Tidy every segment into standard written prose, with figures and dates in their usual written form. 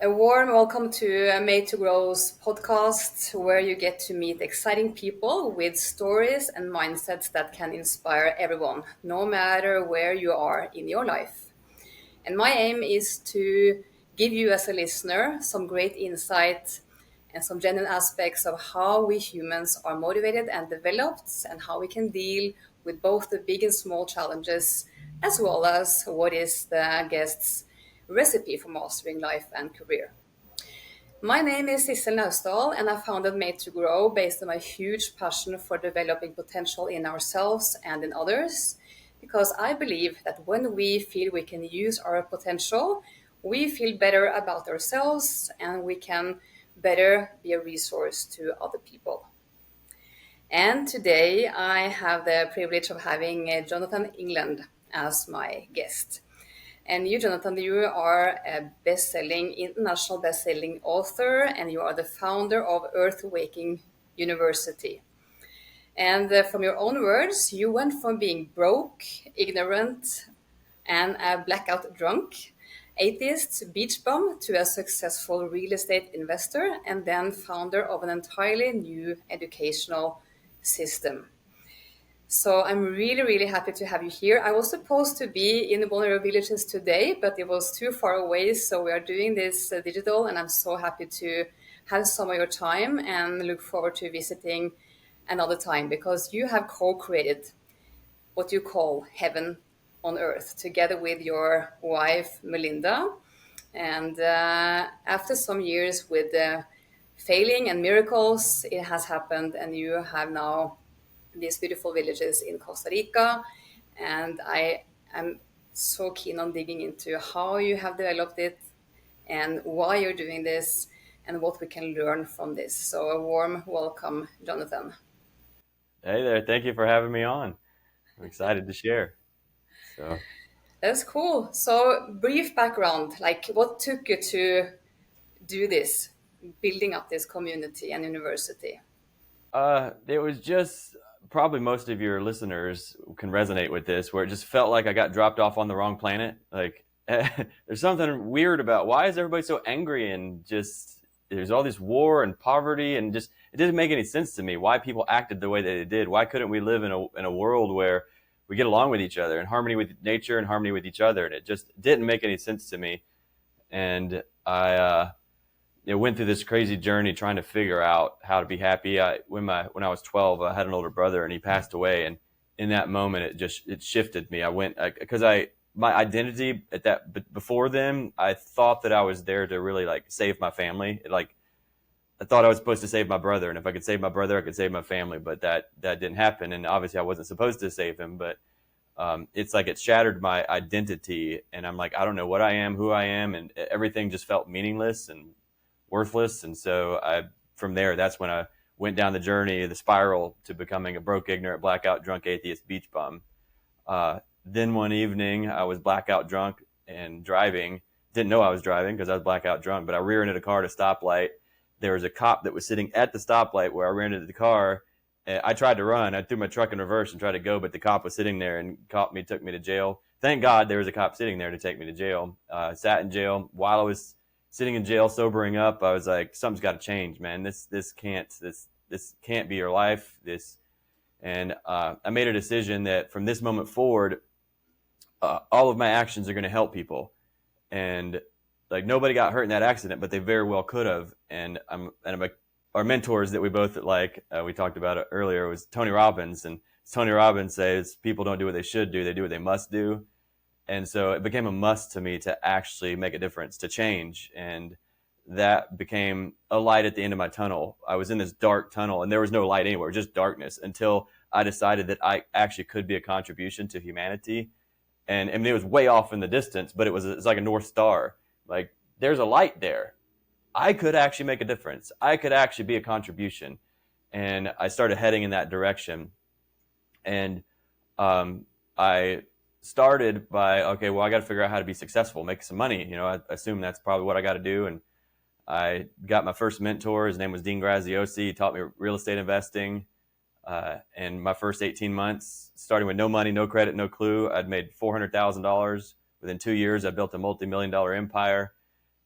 A warm welcome to MadeToGrow's podcast, where you get to meet exciting people with stories and mindsets that can inspire everyone, no matter where you are in your life. And my aim is to give you, as a listener, some great insight and some genuine aspects of how we humans are motivated and developed, and how we can deal with both the big and small challenges, as well as what is the guest's recipe for mastering life and career. My name is Sissel Naustdal, and I founded Made to Grow based on my huge passion for developing potential in ourselves and in others, because I believe that when we feel we can use our potential, we feel better about ourselves and we can better be a resource to other people. And today I have the privilege of having Jonathan England as my guest. And you, Jonathan, you are a international best-selling author, and you are the founder of Earthwaking University. And from your own words, you went from being broke, ignorant, and a blackout drunk, atheist beach bum, to a successful real estate investor, and then founder of an entirely new educational system. So I'm really, really happy to have you here. I was supposed to be in one of your villages today, but it was too far away. So we are doing this digital, and I'm so happy to have some of your time and look forward to visiting another time, because you have co-created what you call heaven on earth together with your wife, Melinda. And after some years with failing and miracles, it has happened, and you have now these beautiful villages in Costa Rica. And I am so keen on digging into how you have developed it and why you're doing this and what we can learn from this. So a warm welcome, Jonathan. Hey there. Thank you for having me on. I'm excited to share. So, That's cool. So brief background, like what took you to do this, building up this community and university? it was just probably most of your listeners can resonate with this, where it just felt like I got dropped off on the wrong planet. Like, there's something weird about why is everybody so angry, and just there's all this war and poverty, and just it didn't make any sense to me why people acted the way that they did. Why couldn't we live in a world where we get along with each other, in harmony with nature and harmony with each other? And it just didn't make any sense to me. And I went through this crazy journey trying to figure out how to be happy. When I was 12, I had an older brother, and he passed away. And in that moment, it shifted me. Because my identity before then, I thought that I was there to really like save my family. I thought I was supposed to save my brother, and if I could save my brother, I could save my family. But that didn't happen, and obviously I wasn't supposed to save him. But it's like it shattered my identity, and I'm like, I don't know what I am, who I am, and everything just felt meaningless and worthless. And so from there, that's when I went down the journey, the spiral to becoming a broke, ignorant, blackout drunk, atheist beach bum. Then one evening I was blackout drunk and driving, didn't know I was driving because I was blackout drunk, but I rear-ended a car at a stoplight. There was a cop that was sitting at the stoplight where I rear-ended the car. I tried to run. I threw my truck in reverse and tried to go, but the cop was sitting there and caught me, took me to jail. Thank God there was a cop sitting there to take me to jail. Sat in jail. While I was sitting in jail, sobering up, I was like, something's got to change, man. This can't be your life. And I made a decision that from this moment forward, all of my actions are going to help people. And like nobody got hurt in that accident, but they very well could have. And our mentors that we both we talked about it earlier, was Tony Robbins. And Tony Robbins says people don't do what they should do, they do what they must do. And so it became a must to me to actually make a difference, to change. And that became a light at the end of my tunnel. I was in this dark tunnel and there was no light anywhere, just darkness, until I decided that I actually could be a contribution to humanity. And I mean, it was way off in the distance, but it's like a North Star. Like, there's a light there. I could actually make a difference. I could actually be a contribution. And I started heading in that direction. And I started by, okay, well, I got to figure out how to be successful, make some money. You know, I assume that's probably what I got to do. And I got my first mentor. His name was Dean Graziosi. He taught me real estate investing. And my first 18 months, starting with no money, no credit, no clue, I'd made $400,000. Within 2 years, I built a multi-million-dollar empire.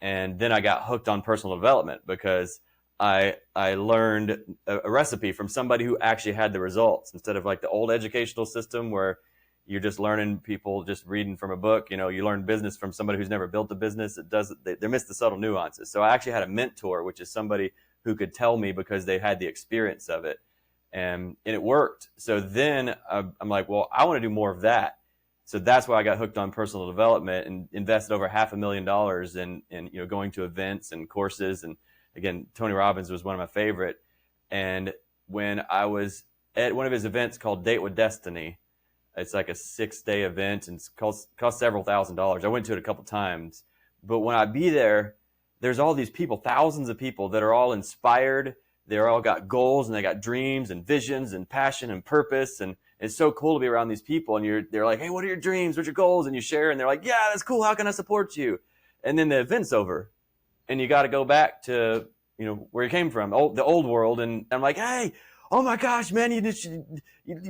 And then I got hooked on personal development because I learned a recipe from somebody who actually had the results, instead of like the old educational system where you're just learning people just reading from a book. You learn business from somebody who's never built a business. They miss the subtle nuances. So I actually had a mentor, which is somebody who could tell me because they had the experience of it, and it worked. So then I'm like, well, I want to do more of that. So that's why I got hooked on personal development and invested over $500,000 in going to events and courses. And again, Tony Robbins was one of my favorite. And when I was at one of his events called Date with Destiny, it's like a 6-day event and cost several $1,000s. I went to it a couple times, but when I be there, there's all these people, thousands of people that are all inspired. They're all got goals and they got dreams and visions and passion and purpose. And it's so cool to be around these people. And they're like, hey, what are your dreams? What's your goals? And you share, and they're like, yeah, that's cool. How can I support you? And then the event's over and you got to go back to, where you came from, the old world. And I'm like, hey, oh my gosh, man, you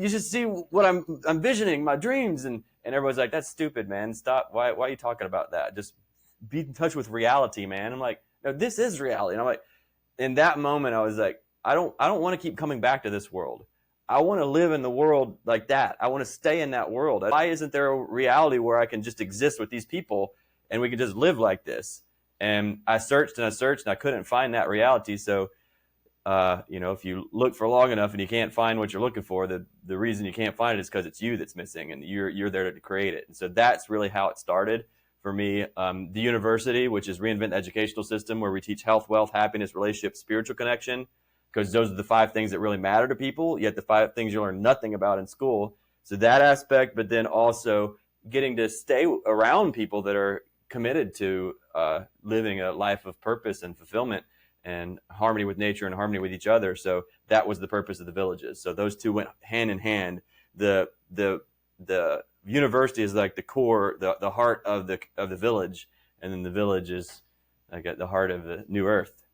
should see what I'm visioning, my dreams. And everybody's like, that's stupid, man. Stop. Why are you talking about that? Just be in touch with reality, man. I'm like, no, this is reality. And I'm like, in that moment, I was like, I don't want to keep coming back to this world. I want to live in the world like that. I want to stay in that world. Why isn't there a reality where I can just exist with these people and we can just live like this? And I searched and I couldn't find that reality. So, if you look for long enough and you can't find what you're looking for, the reason you can't find it is because it's you that's missing and you're there to create it. And so that's really how it started for me. The university, which is Reinvent the Educational System, where we teach health, wealth, happiness, relationship, spiritual connection, because those are the 5 things that really matter to people, yet the 5 things you learn nothing about in school. So that aspect, but then also getting to stay around people that are committed to living a life of purpose and fulfillment and harmony with nature and harmony with each other. So that was the purpose of the villages. So those two went hand in hand. The university is like the core, the heart of the village, and then the village is like at the heart of the new earth.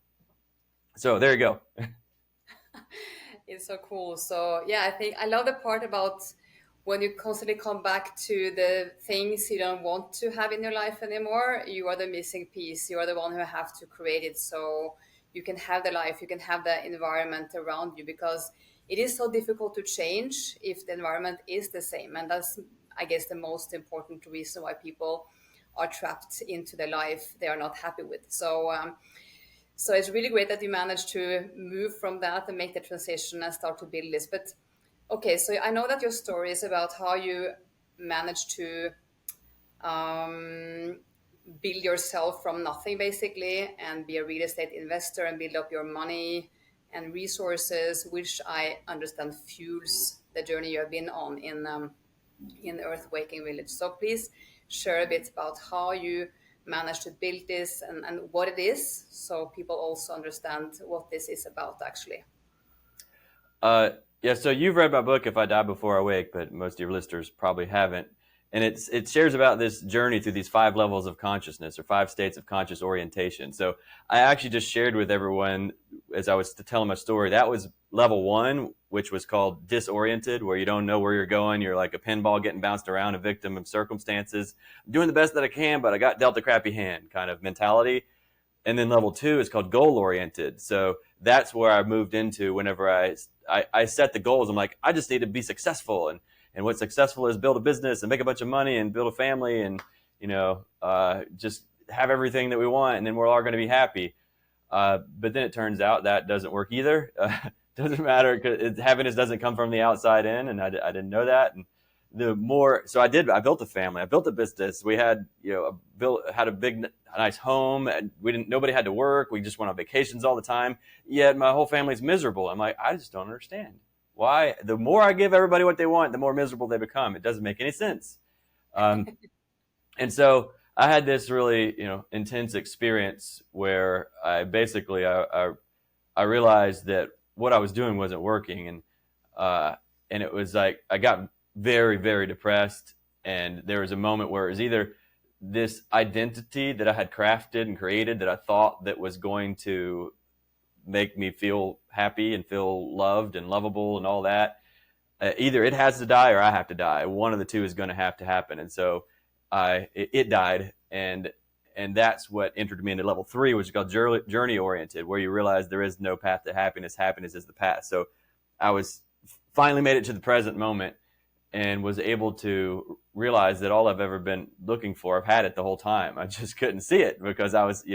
So there you go. It's so cool. So yeah, I think I love the part about when you constantly come back to the things you don't want to have in your life anymore. You are the missing piece. You are the one who have to create it, so you can have the life, you can have the environment around you, because it is so difficult to change if the environment is the same. And that's, I guess, the most important reason why people are trapped into the life they are not happy with. So it's really great that you managed to move from that and make the transition and start to build this. But okay, so I know that your story is about how you managed to build yourself from nothing, basically, and be a real estate investor and build up your money and resources, which I understand fuels the journey you have been on in Earthwaking Village. So please share a bit about how you managed to build this and what it is, so people also understand what this is about, actually. Yeah, so you've read my book, If I Die Before I Wake, but most of your listeners probably haven't. And it shares about this journey through these 5 levels of consciousness, or 5 states of conscious orientation. So I actually just shared with everyone, as I was telling my story, that was level 1, which was called disoriented, where you don't know where you're going. You're like a pinball getting bounced around, a victim of circumstances. I'm doing the best that I can, but I got dealt a crappy hand kind of mentality. And then level 2 is called goal oriented. So that's where I moved into whenever I set the goals. I'm like, I just need to be successful. And what's successful is build a business and make a bunch of money and build a family and, just have everything that we want. And then we're all going to be happy. But then it turns out that doesn't work either. Doesn't matter, because happiness doesn't come from the outside in. And I didn't know that. And so I built a family, I built a business. We had, had a nice home, and nobody had to work. We just went on vacations all the time. Yet my whole family's miserable. I'm like, I just don't understand why. The more I give everybody what they want, the more miserable they become. It doesn't make any sense. And so I had this really, intense experience where I basically, I realized that what I was doing wasn't working. And it was like, I got very, very depressed. And there was a moment where it was either this identity that I had crafted and created that I thought that was going to make me feel happy and feel loved and lovable and all that. Either it has to die or I have to die. One of the two is going to have to happen. And so it died, and that's what entered me into level 3, which is called journey oriented, where you realize there is no path to happiness. Happiness is the path. So I was finally made it to the present moment and was able to realize that all I've ever been looking for, I've had it the whole time. I just couldn't see it because I was,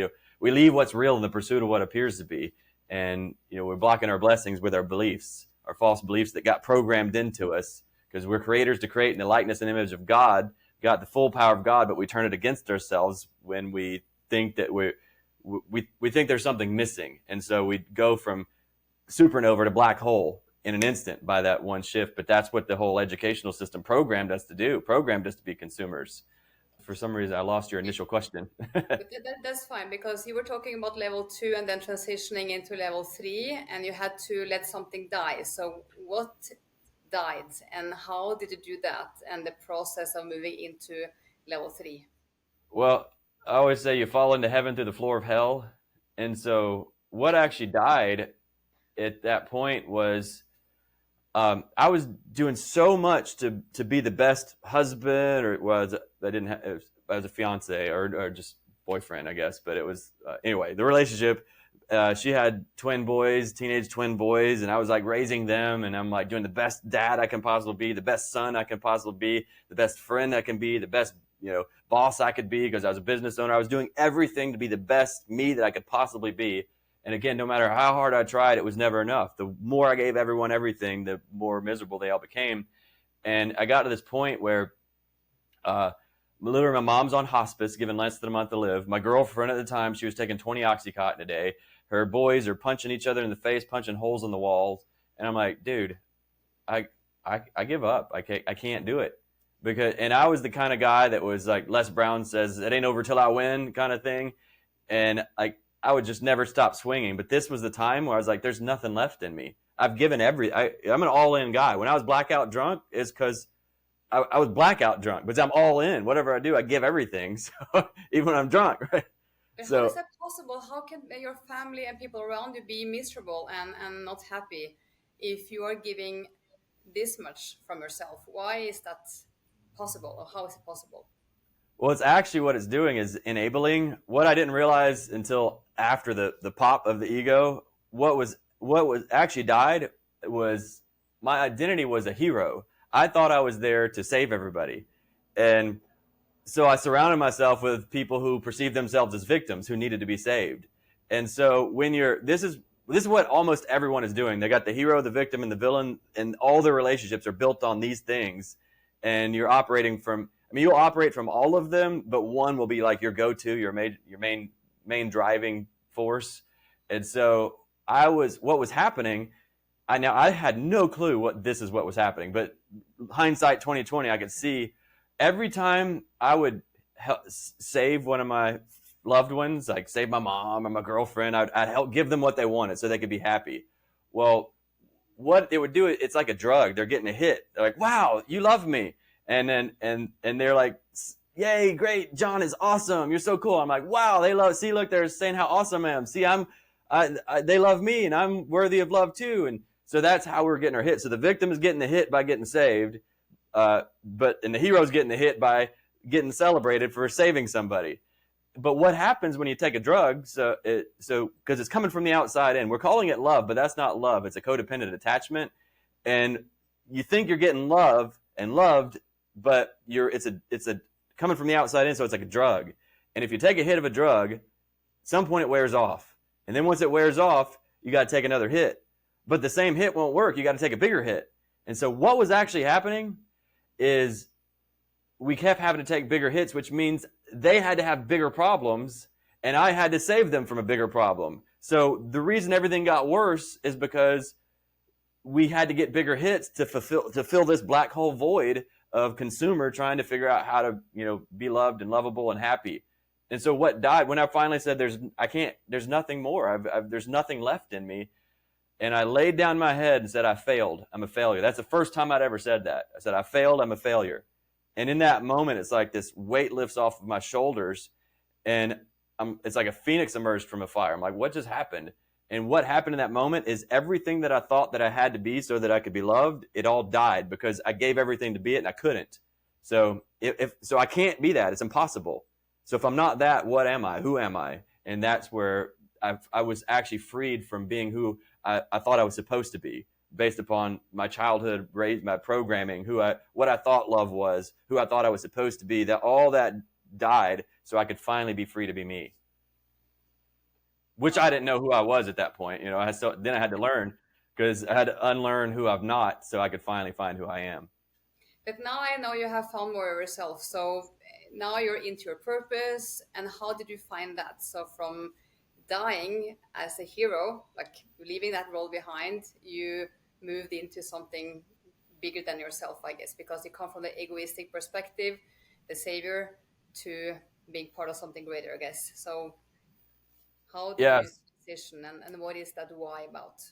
we leave what's real in the pursuit of what appears to be. And, we're blocking our blessings with our beliefs, our false beliefs that got programmed into us, because we're creators to create in the likeness and image of God, got the full power of God, but we turn it against ourselves when we think that we think there's something missing. And so we go from supernova to black hole in an instant by that one shift. But that's what the whole educational system programmed us to do, programmed us to be consumers. For some reason, I lost your initial question. But that's fine, because you were talking about level 2 and then transitioning into level 3, and you had to let something die. So what died, and how did you do that, and the process of moving into level 3? Well, I always say you fall into heaven through the floor of hell. And so what actually died at that point was I was doing so much to be the best husband, or I was a fiance or just boyfriend, I guess. But it was anyway, the relationship. She had teenage twin boys, and I was like raising them, and I'm like doing the best dad I can possibly be, the best son I can possibly be, the best friend I can be, the best boss I could be, because I was a business owner. I was doing everything to be the best me that I could possibly be. And again, no matter how hard I tried, it was never enough. The more I gave everyone everything, the more miserable they all became. And I got to this point where literally my mom's on hospice, given less than a month to live. My girlfriend at the time, she was taking 20 Oxycontin a day. Her boys are punching each other in the face, punching holes in the walls. And I'm like, dude, I give up. I can't do it. And I was the kind of guy that was like Les Brown says, it ain't over till I win kind of thing. And I would just never stop swinging. But this was the time where I was like, there's nothing left in me. I've given I'm an all-in guy. When I was blackout drunk, it's because I was blackout drunk, but I'm all in. Whatever I do, I give everything. So even when I'm drunk, right? But how is that possible? How can your family and people around you be miserable and not happy if you are giving this much from yourself? Why is that possible, or how is it possible? Well, it's actually what it's doing is enabling. What I didn't realize until after the pop of the ego, what was actually died was my identity was a hero. I thought I was there to save everybody. And so I surrounded myself with people who perceived themselves as victims who needed to be saved. And so this is what almost everyone is doing. They got the hero, the victim, and the villain, and all their relationships are built on these things. And you're operating from, you'll operate from all of them, but one will be like your go-to, your main driving force. And so what was happening, I had no clue what was happening, but hindsight 2020, I could see every time I would save one of my loved ones, like save my mom or my girlfriend, I'd help give them what they wanted so they could be happy. Well, what it would do, it's like a drug. They're getting a hit. They're like, wow, you love me. And then, and they're like, yay, great. John is awesome. You're so cool. I'm like, wow, look, they're saying how awesome I am. See, they love me and I'm worthy of love too. And so that's how we're getting our hit. So the victim is getting the hit by getting saved. And the hero's getting the hit by getting celebrated for saving somebody. But what happens when you take a drug? So because it's coming from the outside in, we're calling it love, but that's not love. It's a codependent attachment, and you think you're getting love and loved, but it's a coming from the outside in. So it's like a drug. And if you take a hit of a drug, at some point it wears off, and then once it wears off, you got to take another hit. But the same hit won't work. You got to take a bigger hit. And so what was actually happening is we kept having to take bigger hits, which means they had to have bigger problems, and I had to save them from a bigger problem. So the reason everything got worse is because we had to get bigger hits to fill this black hole void of consumer trying to figure out how to, be loved and lovable and happy. And so what died when I finally said, there's nothing more. There's nothing left in me. And I laid down my head and said, I failed. I'm a failure. That's the first time I'd ever said that. I said, I failed. I'm a failure. And in that moment, it's like this weight lifts off of my shoulders, and it's like a phoenix emerged from a fire. I'm like, what just happened? And what happened in that moment is everything that I thought that I had to be so that I could be loved, it all died because I gave everything to be it and I couldn't. So if so, I can't be that. It's impossible. So if I'm not that, what am I? Who am I? And that's where I was actually freed from being who I thought I was supposed to be, based upon my childhood, my programming, what I thought love was, who I thought I was supposed to be. That all that died, so I could finally be free to be me. Which I didn't know who I was at that point. You know, then I had to learn, because I had to unlearn who I'm not, so I could finally find who I am. But now I know you have found more of yourself. So now you're into your purpose. And how did you find that? So from dying as a hero, like leaving that role behind, you moved into something bigger than yourself, I guess, because you come from the egoistic perspective, the savior, to being part of something greater, I guess. So how did you Yes. transition, and what is that why about?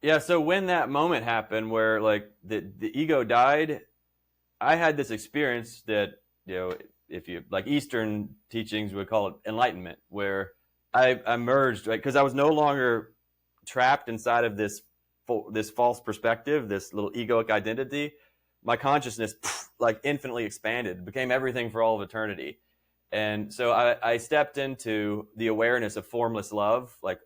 Yeah. So when that moment happened where like the ego died, I had this experience that, you know, if you like Eastern teachings would call it enlightenment, where I merged, right? Because I was no longer trapped inside of this false perspective, this little egoic identity. My consciousness like infinitely expanded, became everything for all of eternity. And so I stepped into the awareness of formless love, like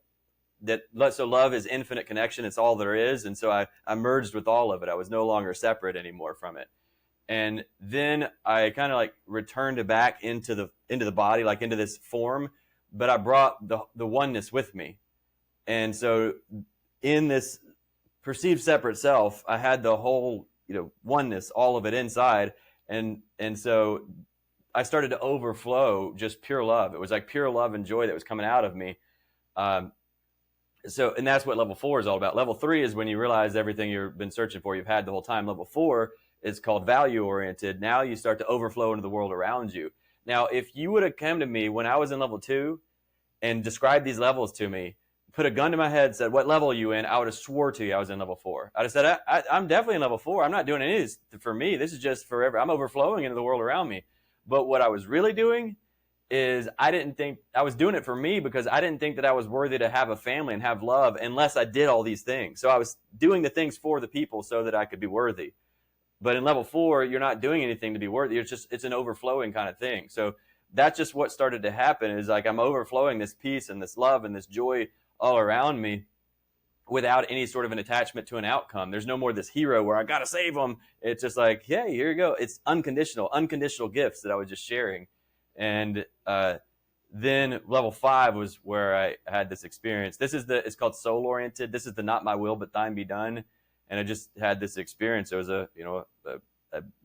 that. So love is infinite connection. It's all there is. And so I merged with all of it. I was no longer separate anymore from it. And then I kind of like returned back into the body, like into this form, but I brought the oneness with me. And so in this perceived separate self, I had the whole, you know, oneness, all of it inside. And so I started to overflow just pure love. It was like pure love and joy that was coming out of me. Um, and that's what level 4 is all about. Level 3 is when you realize everything you've been searching for, you've had the whole time. Level 4 is called value oriented. Now you start to overflow into the world around you. Now, if you would have come to me when I was in level 2 and described these levels to me, put a gun to my head, said, what level are you in? I would have swore to you I was in level 4. I'd have said, I'm definitely in level 4. I'm not doing any of this for me. This is just forever. I'm overflowing into the world around me. But what I was really doing is I didn't think I was doing it for me, because I didn't think that I was worthy to have a family and have love unless I did all these things. So I was doing the things for the people so that I could be worthy. But in level 4, you're not doing anything to be worthy. It's an overflowing kind of thing. So that's just what started to happen, is like I'm overflowing this peace and this love and this joy all around me without any sort of an attachment to an outcome. There's no more this hero where I got to save them. It's just like, hey, here you go. It's unconditional gifts that I was just sharing. And then level 5 was where I had this experience. It's called soul oriented. This is the not my will, but thine be done. And I just had this experience. It was a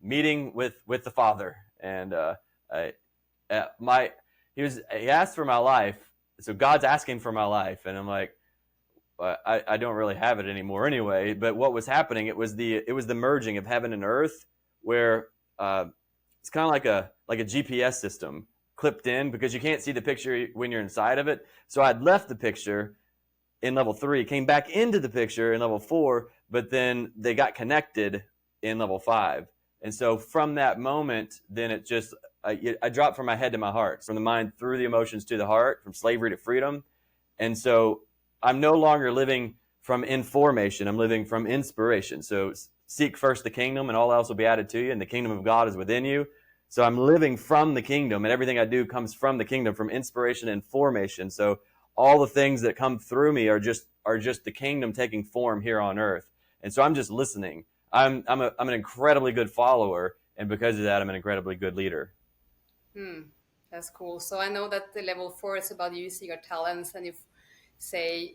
meeting with the Father, and he asked for my life. So God's asking for my life, and I'm like, I don't really have it anymore anyway. But what was happening? It was the merging of heaven and earth, where it's kind of like a GPS system clipped in, because you can't see the picture when you're inside of it. So I'd left the picture in level 3, came back into the picture in level 4, but then they got connected in level 5. And so from that moment, then it just, I dropped from my head to my heart, from the mind through the emotions to the heart, from slavery to freedom. And so I'm no longer living from information. I'm living from inspiration. So seek first the kingdom, and all else will be added to you. And the kingdom of God is within you. So I'm living from the kingdom, and everything I do comes from the kingdom, from inspiration and formation. So all the things that come through me are just the kingdom taking form here on earth. And so I'm just listening. I'm an incredibly good follower, and because of that, I'm an incredibly good leader. That's cool. So I know that the level 4 is about using your talents, and you say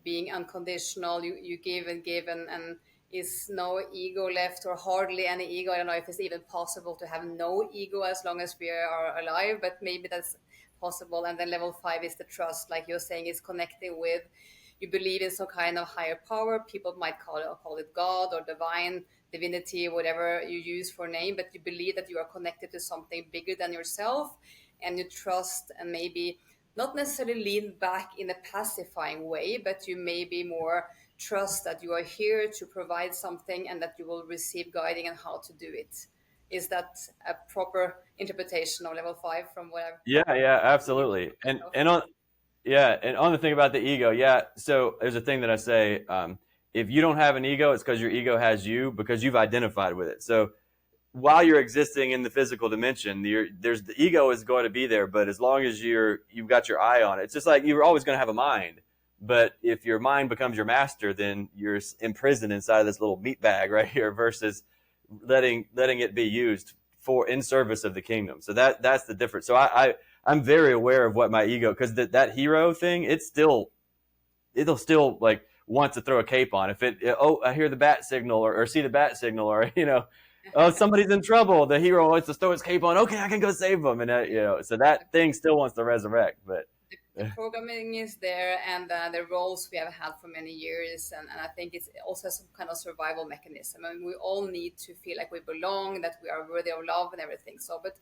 being unconditional. You give and give, and is no ego left, or hardly any ego. I don't know if it's even possible to have no ego as long as we are alive, but maybe that's possible. And then level 5 is the trust, like you're saying, is connecting with, you believe in some kind of higher power. People might call it God or divine, divinity, whatever you use for name, but you believe that you are connected to something bigger than yourself, and you trust, and maybe not necessarily lean back in a pacifying way, but you maybe more trust that you are here to provide something, and that you will receive guiding on how to do it. Is that a proper interpretation of level 5 from what I've Yeah, absolutely. And Yeah, and on the thing about the ego, yeah. So there's a thing that I say: if you don't have an ego, it's because your ego has you, because you've identified with it. So while you're existing in the physical dimension, there's the ego is going to be there, but as long as you've got your eye on it, it's just like you're always going to have a mind. But if your mind becomes your master, then you're imprisoned inside of this little meat bag right here, versus letting it be used for in service of the kingdom. So that's the difference. So I'm very aware of what my ego, because that hero thing, it'll still like want to throw a cape on if oh, I hear the bat signal, or see the bat signal, or oh, somebody's in trouble, the hero wants to throw his cape on, okay, I can go save them, and so that thing still wants to resurrect. But the programming is there, and the roles we have had for many years, and I think it's also some kind of survival mechanism. I mean, we all need to feel like we belong, that we are worthy of love and everything. So, but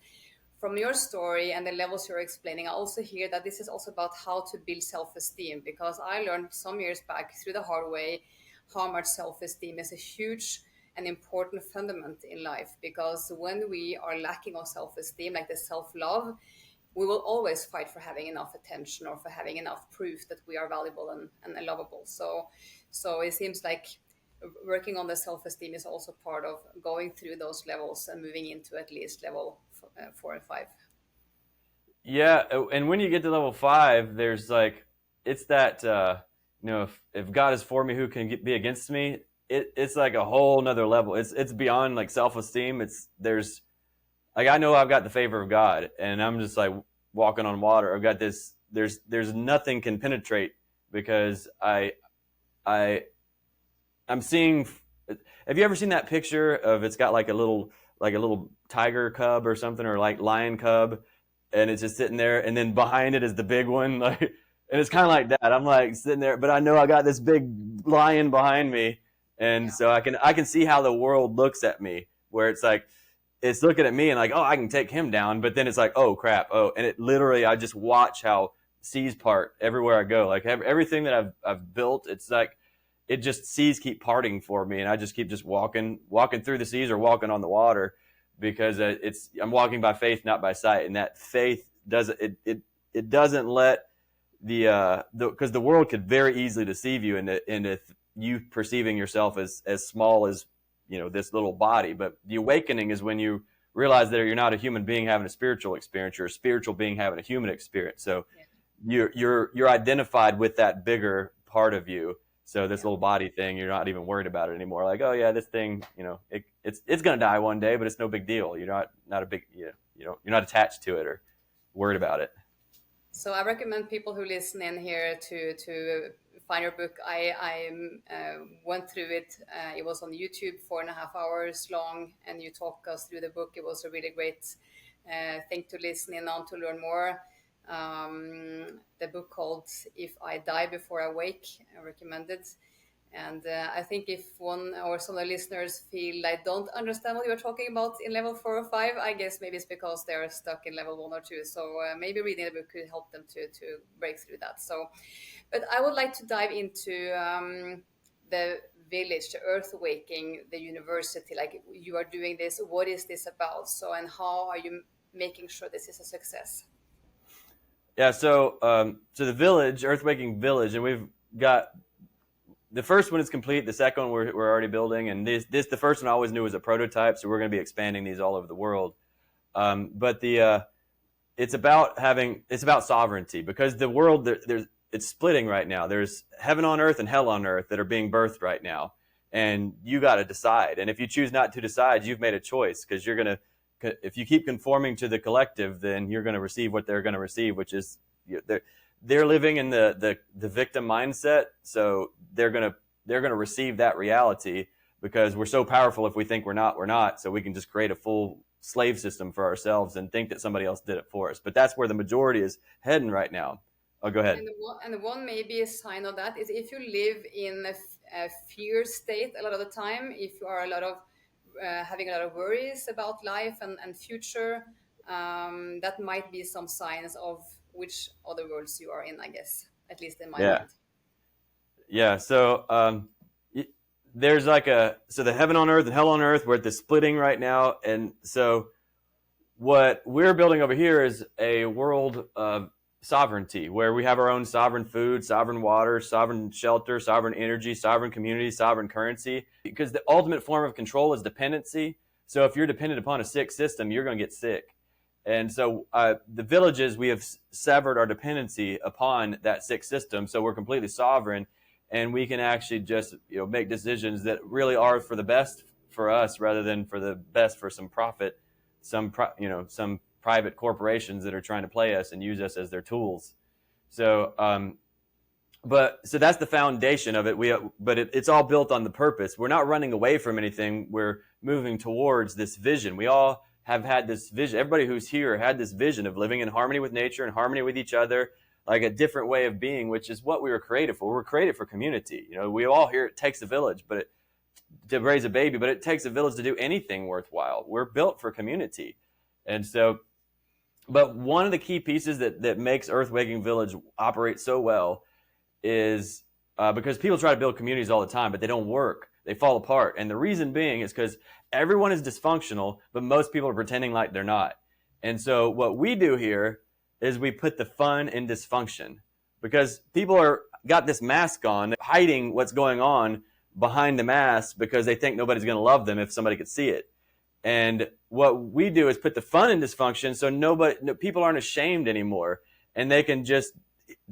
from your story and the levels you're explaining, I also hear that this is also about how to build self-esteem, because I learned some years back through the hard way how much self-esteem is a huge and important fundament in life. Because when we are lacking of self-esteem, like the self-love, we will always fight for having enough attention or for having enough proof that we are valuable and lovable. So it seems like working on the self-esteem is also part of going through those levels and moving into at least level 4 and 5. yeah, and when you get to level 5, there's like, it's that if God is for me, who can be against me? It's like a whole nother level. It's beyond like self-esteem. There's like, I know I've got the favor of God, and I'm just like walking on water. I've got this. There's nothing can penetrate, because I'm seeing. Have you ever seen that picture of, it's got like a little tiger cub or something, or like lion cub, and it's just sitting there, and then behind it is the big one, like, and it's kind of like that. I'm like sitting there, but I know I got this big lion behind me, and so I can see how the world looks at me, where it's like, it's looking at me and like, oh, I can take him down, but then it's like, oh crap, oh, and it literally, I just watch how seas part everywhere I go. Like everything that I've built, it's like, it just, seas keep parting for me, and I just keep just walking through the seas, or walking on the water, because I'm walking by faith, not by sight, and that faith doesn't it doesn't let because the world could very easily deceive you into you perceiving yourself as small as this little body. But the awakening is when you realize that you're not a human being having a spiritual experience, you're a spiritual being having a human experience. So you're identified with that bigger part of you. So this little body thing, you're not even worried about it anymore. Like, oh yeah, this thing, it's gonna die one day, but it's no big deal. You're not a big, you're not attached to it or worried about it. So I recommend people who listen in here to find your book. I went through it. It was on YouTube, 4.5 hours long, and you talk us through the book. It was a really great thing to listen in on to learn more. The book called If I Die Before I Wake, I recommend it. And I think if one or some of the listeners feel I don't understand what you're talking about in level 4 or 5, I guess maybe it's because they're stuck in level 1 or 2. So maybe reading the book could help them to break through that. So, but I would like to dive into the village, the Earthwaking, the university. Like, you are doing this. What is this about? So, and how are you making sure this is a success? Yeah, so the village, Earthwaking Village, and we've got the first one is complete. The second one we're already building, and the first one I always knew was a prototype. So we're going to be expanding these all over the world. But it's about sovereignty, because the world it's splitting right now. There's heaven on earth and hell on earth that are being birthed right now, and you got to decide. And if you choose not to decide, you've made a choice, because if you keep conforming to the collective, then you're going to receive what they're going to receive, which is they're living in the victim mindset. So they're going to receive that reality, because we're so powerful. If we think we're not. So we can just create a full slave system for ourselves and think that somebody else did it for us. But that's where the majority is heading right now. Oh, go ahead. And one maybe a sign of that is if you live in a fear state a lot of the time, if you are having a lot of worries about life and future, that might be some signs of which other worlds you are in, I guess, at least in my mind. Yeah. So there's like so the heaven on earth and hell on earth, we're at the splitting right now. And so what we're building over here is a world of sovereignty, where we have our own sovereign food, sovereign water, sovereign shelter, sovereign energy, sovereign community, sovereign currency. Because the ultimate form of control is dependency. So if you're dependent upon a sick system, you're going to get sick. And so the villages, we have severed our dependency upon that sick system. So we're completely sovereign, and we can actually just make decisions that really are for the best for us, rather than for the best for some profit, some private corporations that are trying to play us and use us as their tools. So so that's the foundation of it. It's all built on the purpose. We're not running away from anything. We're moving towards this vision. We all have had this vision. Everybody who's here had this vision of living in harmony with nature and harmony with each other, like a different way of being, which is what we were created for. We were created for community. We all hear it takes a village, to raise a baby, but it takes a village to do anything worthwhile. We're built for community. And so, but one of the key pieces that makes Earthwaking Village operate so well is because people try to build communities all the time, but they don't work. They fall apart. And the reason being is because everyone is dysfunctional, but most people are pretending like they're not. And so what we do here is we put the fun in dysfunction, because people got this mask on, hiding what's going on behind the mask because they think nobody's going to love them if somebody could see it. And what we do is put the fun in dysfunction, so people aren't ashamed anymore, and they can just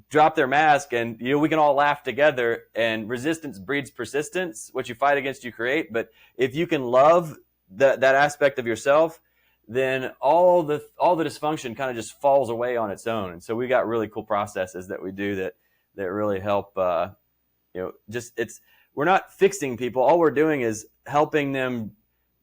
drop their mask, and we can all laugh together. And resistance breeds persistence. What you fight against, you create. But if you can love that aspect of yourself, then all the dysfunction kind of just falls away on its own. And so we got really cool processes that we do that really help. We're not fixing people. All we're doing is helping them.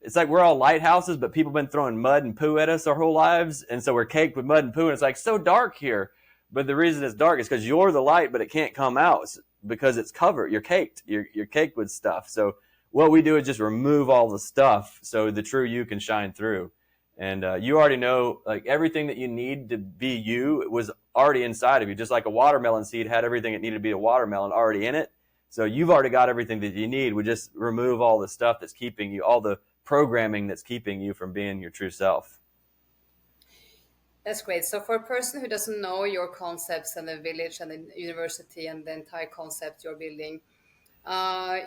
It's like we're all lighthouses, but people have been throwing mud and poo at us our whole lives. And so we're caked with mud and poo, and it's like so dark here. But the reason it's dark is because you're the light, but it can't come out because it's covered. You're caked. You're caked with stuff. So what we do is just remove all the stuff so the true you can shine through. And you already know, like, everything that you need to be you was already inside of you. Just like a watermelon seed had everything it needed to be a watermelon already in it. So you've already got everything that you need. We just remove all the stuff that's keeping you, all the programming that's keeping you from being your true self. That's great. So for a person who doesn't know your concepts and the village and the university and the entire concept you're building,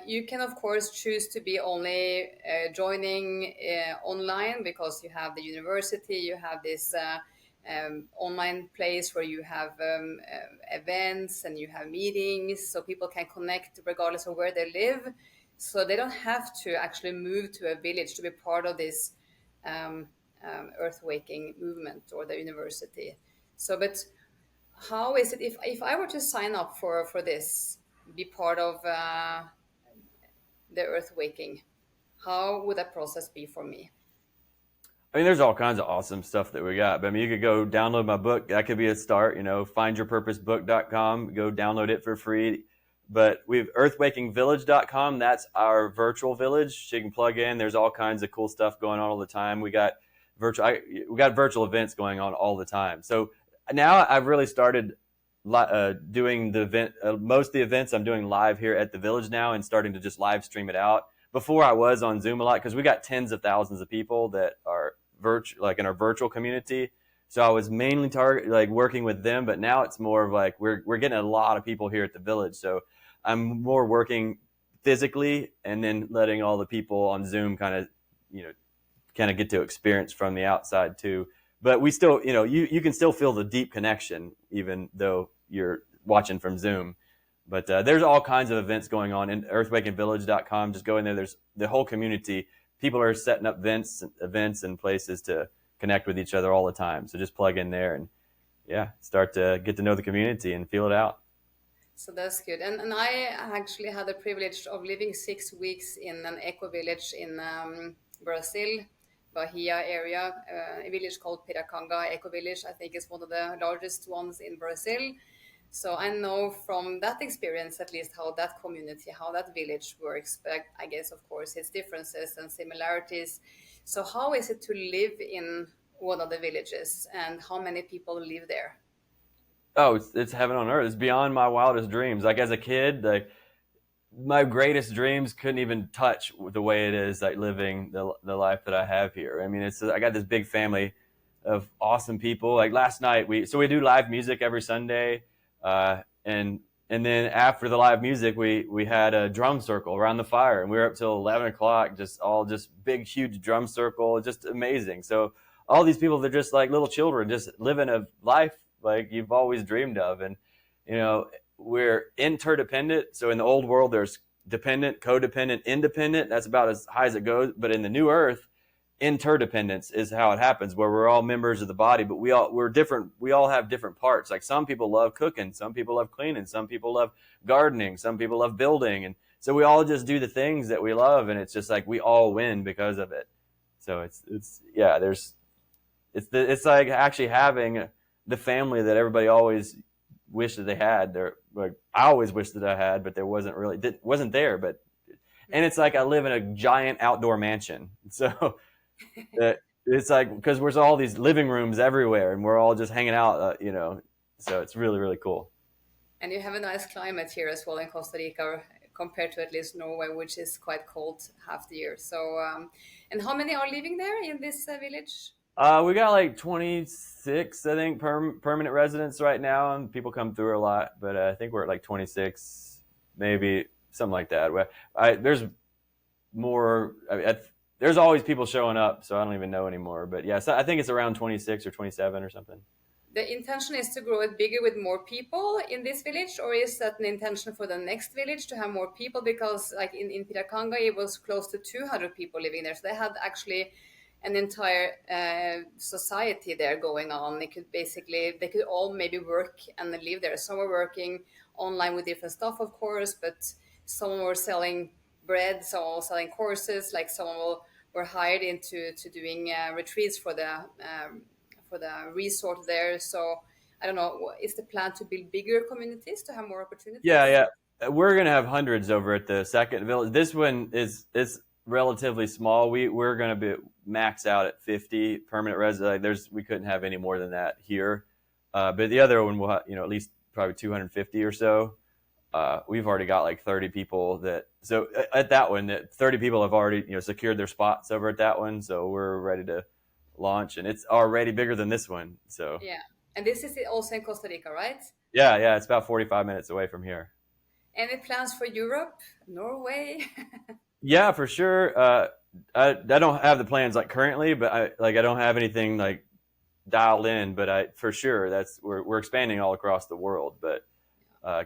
you can of course choose to be only joining online, because you have the university, you have this online place where you have events and you have meetings, so people can connect regardless of where they live. So they don't have to actually move to a village to be part of this Earthwaking movement or the university. So, but how is it if I were to sign up for this, be part of the Earthwaking? How would that process be for me? I mean, there's all kinds of awesome stuff that we got. But I mean, you could go download my book. That could be a start. Findyourpurposebook.com. Go download it for free. But we have earthwakingvillage.com. That's our virtual village. So you can plug in. There's all kinds of cool stuff going on all the time. We got virtual events going on all the time. So now I've really started doing the event. Most of the events I'm doing live here at the village now, and starting to just live stream it out. Before I was on Zoom a lot, because we got tens of thousands of people that are in our virtual community. So I was mainly working with them, but now it's more of like we're getting a lot of people here at the village. So I'm more working physically, and then letting all the people on Zoom kind of get to experience from the outside too. But we still, you can still feel the deep connection even though you're watching from Zoom. But there's all kinds of events going on in earthwakingvillage.com. Just go in there. There's the whole community. People are setting up events and places to connect with each other all the time. So just plug in there and start to get to know the community and feel it out. So that's good. And I actually had the privilege of living 6 weeks in an eco village in Brazil, Bahia area, a village called Piracanga Eco Village. I think it's one of the largest ones in Brazil. So I know from that experience, at least, how that community, how that village works. But I guess, of course, it's differences and similarities. So how is it to live in one of the villages, and how many people live there? Oh, it's heaven on earth. It's beyond my wildest dreams. Like, as a kid, my greatest dreams couldn't even touch the way it is, like living the life that I have here. I mean, I got this big family. of awesome people. Like last night, we do live music every Sunday, and then after the live music, we had a drum circle around the fire, and we were up till 11 o'clock, just big, huge drum circle, just amazing. So all these people, they're just like little children, just living a life like you've always dreamed of, and you know we're interdependent. So in the old world, there's dependent, codependent, independent. That's about as high as it goes. But in the new earth, interdependence is how it happens, where we're all members of the body, but we're different. We all have different parts. Like some people love cooking, some people love cleaning, some people love gardening, some people love building, and so we all just do the things that we love, and it's just like we all win because of it. So it's yeah, it's like actually having the family that everybody always wished that they had. There, like I always wished that I had, but there wasn't there. But and it's like I live in a giant outdoor mansion, so it's like because there's all these living rooms everywhere, and we're all just hanging out, So it's really really cool. And you have a nice climate here as well in Costa Rica, compared to at least Norway, which is quite cold half the year. So, and how many are living there in this village? We got like 26, I think, permanent residents right now, and people come through a lot. But I think we're at like 26, maybe something like that. There's more. There's always people showing up, so I don't even know anymore. But yeah, so I think it's around 26 or 27 or something. The intention is to grow it bigger with more people in this village, or is that an intention for the next village to have more people? Because like in Piracanga, it was close to 200 people living there. So they had actually an entire society there going on. They could all maybe work and live there. Some were working online with different stuff, of course, but some were selling bread, some were selling courses, like were hired into to doing retreats for the resort there. So I don't know, is the plan to build bigger communities to have more Yeah, opportunities? yeah. We're gonna have hundreds over at the second village. This one is relatively small. We're gonna be max out at 50 permanent residents. Like we couldn't have any more than that here. But the other one will have, at least probably 250 or so. We've already got like 30 people so at that one, that 30 people have already, secured their spots over at that one. So we're ready to launch, and it's already bigger than this one. So Yeah. And this is also in Costa Rica, right? yeah, it's about 45 minutes away from here. Any plans for Europe, Norway? Yeah, for sure. I don't have the plans like currently, but I don't have anything like dialed in. But I for sure we're expanding all across the world. But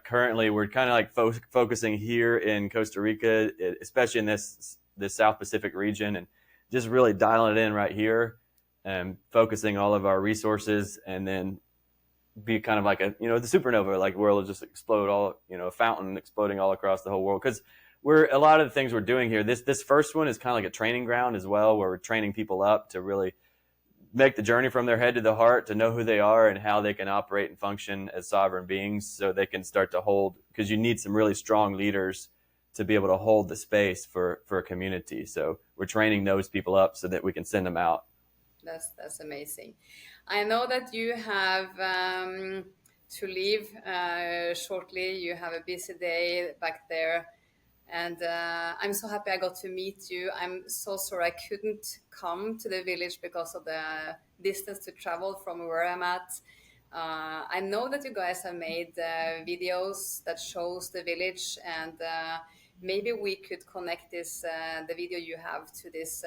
currently, we're kind of like focusing here in Costa Rica, especially in this South Pacific region, and just really dialing it in right here, and focusing all of our resources, and then be kind of like the supernova, like where it'll just explode all, a fountain exploding all across the whole world. Because a lot of the things we're doing here, this first one is kind of like a training ground as well, where we're training people up to really make the journey from their head to the heart, to know who they are and how they can operate and function as sovereign beings, so they can start to hold, because you need some really strong leaders to be able to hold the space for a community. So we're training those people up so that we can send them out. That's amazing. I know that you have to leave shortly. You have a busy day back there. And I'm so happy I got to meet you. I'm so sorry I couldn't come to the village because of the distance to travel from where I'm at. I know that you guys have made videos that shows the village, and maybe we could connect the video you have to this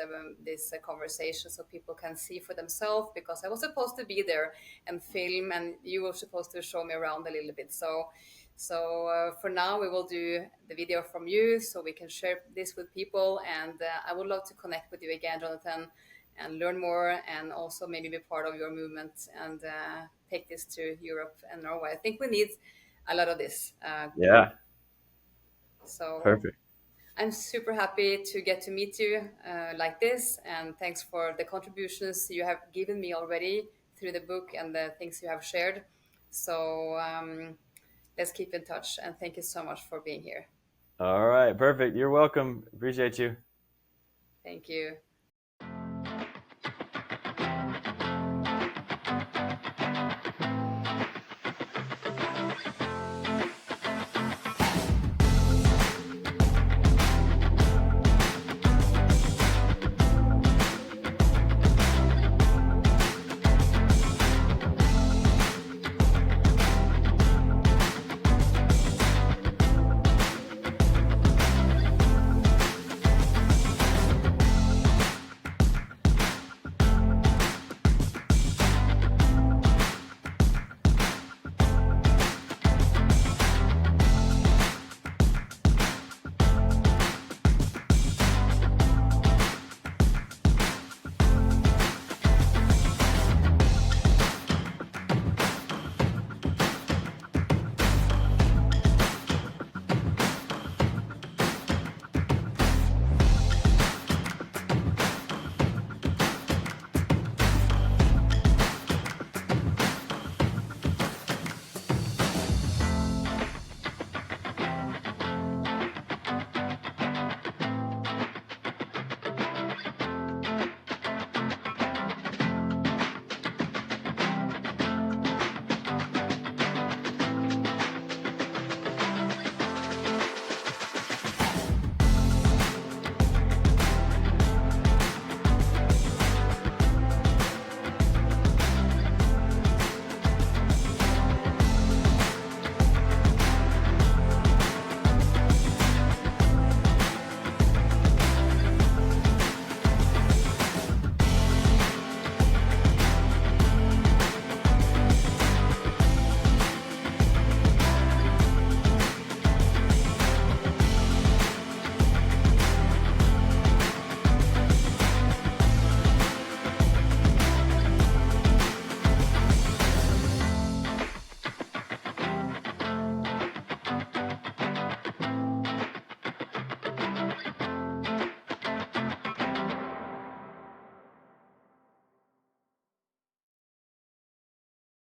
conversation, so people can see for themselves. Because I was supposed to be there and film, and you were supposed to show me around a little bit. So for now, we will do the video from you, so we can share this with people. And I would love to connect with you again, Jonathan, and learn more, and also maybe be part of your movement, and take this to Europe and Norway. I think we need a lot of this. Yeah, So perfect. I'm super happy to get to meet you like this. And thanks for the contributions you have given me already through the book and the things you have shared. So let's keep in touch. And thank you so much for being here. All right, perfect. You're welcome. Appreciate you. Thank you.